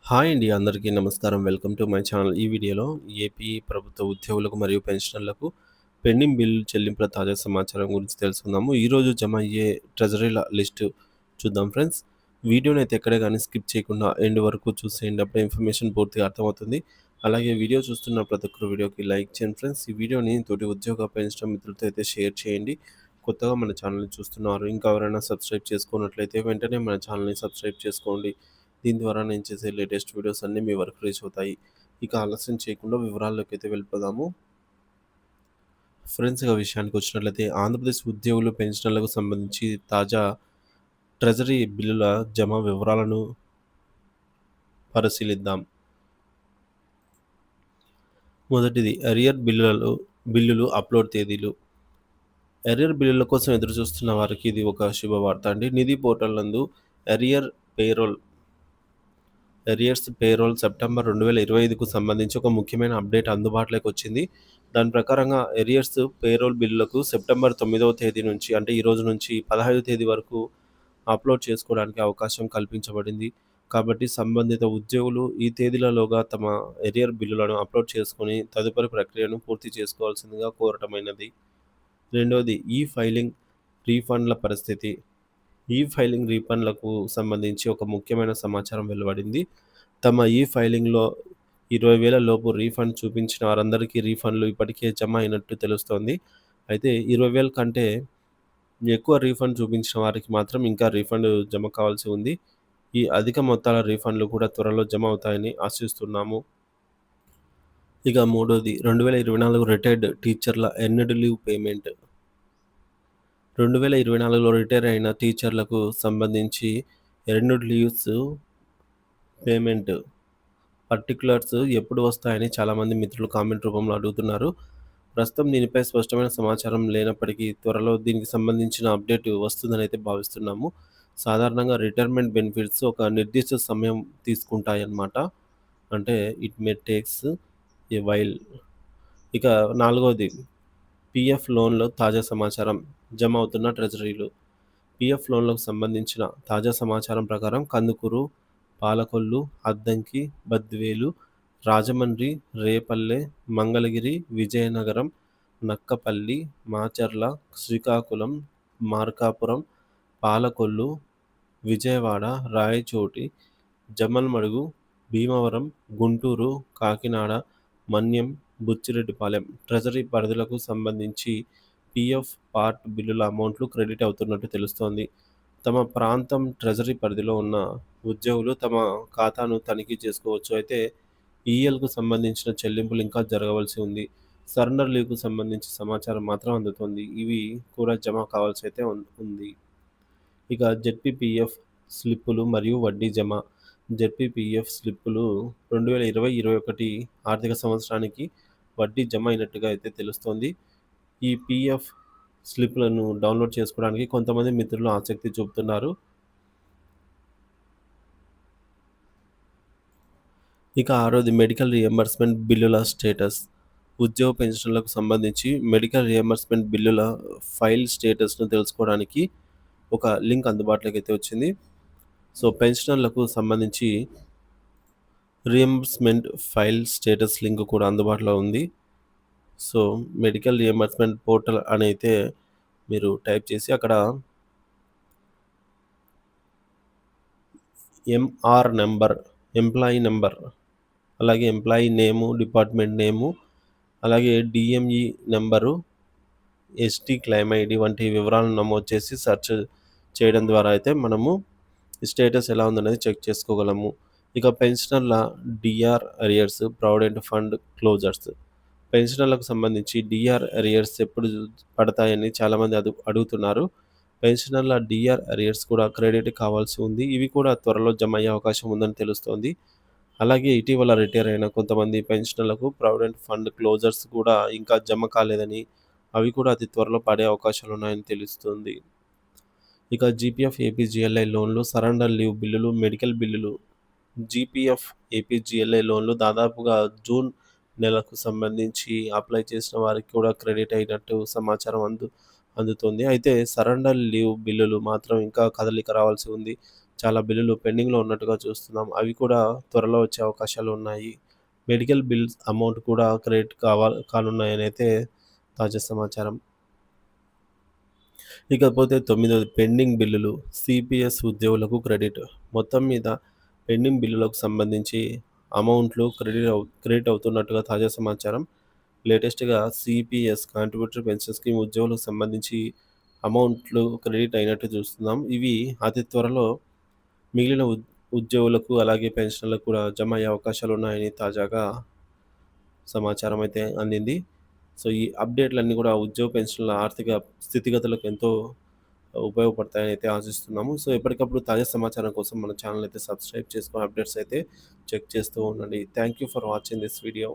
Hi అండి. అందరికీ నమస్కారం. Welcome to my channel. ఈ వీడియోలో ఏపీ ప్రభుత్వ ఉద్యోగులకు మరియు పెన్షనర్లకు పెండింగ్ బిల్లు చెల్లింపుల తాజా సమాచారం గురించి తెలుసుకుందాము. ఈరోజు జమ అయ్యే ట్రెజరీల లిస్టు చూద్దాం ఫ్రెండ్స్. వీడియోని అయితే ఎక్కడే గానీ స్కిప్ చేయకుండా ఎండ్ వరకు చూసేయండి. అప్పుడే ఇన్ఫర్మేషన్ పూర్తిగా అర్థమవుతుంది. అలాగే వీడియో చూస్తున్న ప్రతి ఒక్కరు వీడియోకి లైక్ చేయండి ఫ్రెండ్స్. ఈ వీడియోని తోటి ఉద్యోగ పెన్షన్ మిత్రులతో అయితే షేర్ చేయండి. కొత్తగా మన ఛానల్‌ని చూస్తున్నారు. ఇంకా ఎవరైనా సబ్స్క్రైబ్ చేసుకోనట్లయితే వెంటనే మన ఛానల్‌ని సబ్స్క్రైబ్ చేసుకోండి. దీని ద్వారా నేను చేసే లేటెస్ట్ వీడియోస్ అన్నీ మీ వరకు రీచ్ అవుతాయి. ఇక ఆలస్యం చేయకుండా వివరాల్లోకైతే వెళ్ళిపోదాము. ఫ్రెండ్స్, ఇక విషయానికి వచ్చినట్లయితే ఆంధ్రప్రదేశ్ ఉద్యోగులు, పెన్షనర్లకు సంబంధించి తాజా ట్రెజరీ బిల్లుల జమ వివరాలను పరిశీలిద్దాం. మొదటిది బిల్లులు అప్లోడ్ తేదీలు. ఎరియర్ బిల్లుల కోసం ఎదురుచూస్తున్న వారికి ఇది ఒక శుభవార్త అండి. నిధి పోర్టల్ నందు arrear payroll arrears payroll September 2025కు సంబంధించి ఒక ముఖ్యమైన అప్డేట్ అందుబాటులోకి వచ్చింది. దాని ప్రకారంగా ఎరియర్స్ పేరోల్ బిల్లులకు సెప్టెంబర్ 9వ తేదీ నుంచి, అంటే ఈ రోజు నుంచి 15వ తేదీ వరకు అప్లోడ్ చేసుకోవడానికి అవకాశం కల్పించబడింది. కాబట్టి సంబంధిత ఉద్యోగులు ఈ తేదీలలోగా తమ ఎరియర్ బిల్లులను అప్లోడ్ చేసుకొని తదుపరి ప్రక్రియను పూర్తి చేసుకోవాల్సిందిగా కోరటమైనది. రెండవది, ఈ ఫైలింగ్ రీఫండ్ల పరిస్థితి. ఈ ఫైలింగ్ రీఫండ్లకు సంబంధించి ఒక ముఖ్యమైన సమాచారం వెలువడింది. తమ ఈ ఫైలింగ్‌లో 20,000 లోపు రీఫండ్ చూపించిన వారందరికీ రీఫండ్‌లు ఇప్పటికే జమ అయినట్టు తెలుస్తోంది. అయితే 20,000 కంటే ఎక్కువ రీఫండ్ చూపించిన వారికి మాత్రం ఇంకా రీఫండ్ జమ కావాల్సి ఉంది. ఈ అధిక మొత్తాల రీఫండ్‌లు కూడా త్వరలో జమ అవుతాయని ఆశిస్తున్నాము. ఇక మూడోది, 2024 రిటైర్డ్ టీచర్ల ఎర్న్‌డ్ లీవ్ పేమెంట్. 2024లో రిటైర్ అయిన టీచర్లకు సంబంధించి ఎర్న్‌డ్ లీవ్స్ పేమెంట్ పర్టిక్యులర్స్ ఎప్పుడు వస్తాయని చాలామంది మిత్రులు కామెంట్ రూపంలో అడుగుతున్నారు. ప్రస్తుతం దీనిపై స్పష్టమైన సమాచారం లేనప్పటికీ త్వరలో దీనికి సంబంధించిన అప్డేట్ వస్తుందనైతే భావిస్తున్నాము. సాధారణంగా రిటైర్మెంట్ బెనిఫిట్స్ ఒక నిర్దిష్ట సమయం తీసుకుంటాయన్నమాట. అంటే it may takes a while. ఇక నాలుగవది, పీఎఫ్ లోన్‌లో తాజా సమాచారం. జమ అవుతున్న ట్రెజరీలు. పీఎఫ్ లోన్‌లకు సంబంధించిన తాజా సమాచారం ప్రకారం కందుకూరు, పాలకొల్లు, అద్దంకి, బద్వేలు, రాజమండ్రి, రేపల్లె, మంగళగిరి, విజయనగరం, నక్కపల్లి, మాచర్ల, శ్రీకాకుళం, మార్కాపురం, పాలకొల్లు, విజయవాడ, రాయచోటి, జమ్మలమడుగు, భీమవరం, గుంటూరు, కాకినాడ, మన్యం, బుచ్చిరెడ్డిపాలెం ట్రెజరీ పరిధులకు సంబంధించి పీఎఫ్ పార్ట్ బిల్లుల అమౌంట్లు క్రెడిట్ అవుతున్నట్టు తెలుస్తోంది. తమ ప్రాంతం ట్రెజరీ పరిధిలో ఉన్న ఉద్యోగులు తమ ఖాతాను తనిఖీ చేసుకోవచ్చు. అయితే ఈఎల్‌కు సంబంధించిన చెల్లింపులు ఇంకా జరగవలసి ఉంది. సరెండర్ లీవ్‌కు సంబంధించి సమాచారం మాత్రం అందుతోంది. ఇవి కూడా జమ కావాల్సి అయితే ఉంది. ఇక జెడ్పీపీఎఫ్ స్లిప్పులు మరియు వడ్డీ జమ. జెడ్పీపీఎఫ్ స్లిప్పులు 2020, 21 ఆర్థిక సంవత్సరానికి వడ్డీ జమ అయినట్టుగా అయితే తెలుస్తోంది. ఈ పీఎఫ్ స్లిప్‌లను డౌన్‌లోడ్ చేసుకోవడానికి కొంతమంది మిత్రులు ఆసక్తి చూపుతున్నారు. ఇక ఆరోది, మెడికల్ రియంబర్స్‌మెంట్ బిల్లుల స్టేటస్. ఉద్యోగ పెన్షన్‌లకు సంబంధించి మెడికల్ రియంబర్స్‌మెంట్ బిల్లుల ఫైల్ స్టేటస్‌ను తెలుసుకోవడానికి ఒక లింక్ అందుబాటులోకి అయితే వచ్చింది. సో, పెన్షనర్లకు సంబంధించి రియంబర్స్‌మెంట్ ఫైల్ స్టేటస్ లింక్ కూడా అందుబాటులో ఉంది. సో, మెడికల్ రియంబర్స్‌మెంట్ పోర్టల్ అని అయితే మీరు టైప్ చేసి అక్కడ ఎంఆర్ నంబర్, ఎంప్లాయీ నంబర్, అలాగే ఎంప్లాయీ నేము, డిపార్ట్మెంట్ నేము, అలాగే DME number, ST claim ID వంటి వివరాలను నమోదు చేసి సెర్చ్ చేయడం ద్వారా అయితే మనము స్టేటస్ ఎలా ఉందనేది చెక్ చేసుకోగలము. ఇక పెన్షనర్ల DR arrears, provident fund closures. పెన్షనర్లకు సంబంధించి డీఆర్ అరియర్స్ ఎప్పుడు పడతాయని చాలామంది అడుగుతున్నారు. పెన్షనర్ల డీఆర్ అరియర్స్ కూడా క్రెడిట్ కావాల్సి ఉంది. ఇవి కూడా త్వరలో జమ అయ్యే అవకాశం ఉందని తెలుస్తోంది. అలాగే ఇటీవల రిటైర్ అయిన కొంతమంది పెన్షనర్లకు ప్రావిడెంట్ ఫండ్ క్లోజర్స్ కూడా ఇంకా జమ కాలేదని, అవి కూడా అతి త్వరలో పడే అవకాశాలున్నాయని తెలుస్తుంది. ఇక జీపీఎఫ్, ఏపీజీఎల్ఐ లోన్లు, సరెండర్ లీవ్ బిల్లులు, మెడికల్ బిల్లులు. జీపీఎఫ్, ఏపీజీఎల్ఐ లోన్లు దాదాపుగా జూన్ నెలకు సంబంధించి అప్లై చేసిన వారికి కూడా క్రెడిట్ అయినట్టు సమాచారం అందుతుంది. అయితే సరెండర్ లీవ్ బిల్లులు మాత్రం ఇంకా కదలిక రావాల్సి ఉంది. చాలా బిల్లులు పెండింగ్‌లో ఉన్నట్టుగా చూస్తున్నాం. అవి కూడా త్వరలో వచ్చే అవకాశాలు ఉన్నాయి. మెడికల్ బిల్స్ అమౌంట్ కూడా క్రెడిట్ కానున్నాయనైతే తాజా సమాచారం. ఇకపోతే తొమ్మిదవది పెండింగ్ బిల్లులు. సిపిఎస్ ఉద్యోగులకు క్రెడిట్. మొత్తం మీద పెండింగ్ బిల్లులకు సంబంధించి అమౌంట్లు క్రెడిట్ అవుతున్నట్టుగా తాజా సమాచారం. లేటెస్ట్‌గా సిపిఎస్ కాంట్రిబ్యూటరీ పెన్షన్ స్కీమ్ ఉద్యోగులకు సంబంధించి అమౌంట్లు క్రెడిట్ అయినట్టు చూస్తున్నాం. ఇవి అతి త్వరలో మిగిలిన ఉద్యోగులకు అలాగే పెన్షనర్లకు కూడా జమ అయ్యే అవకాశాలున్నాయని తాజాగా సమాచారం అయితే అందింది. సో, ఈ అప్డేట్‌లన్నీ కూడా ఉద్యోగ పెన్షన్‌ల ఆర్థిక స్థితిగతులకు ఎంతో ఉపయోగపడతాయని అయితే ఆశిస్తున్నాము. సో, ఎప్పటికప్పుడు తాజా సమాచారం కోసం మన ఛానెల్ అయితే సబ్స్క్రైబ్ చేసుకొని అప్డేట్స్ అయితే చెక్ చేస్తూ ఉండండి. Thank you for watching this video.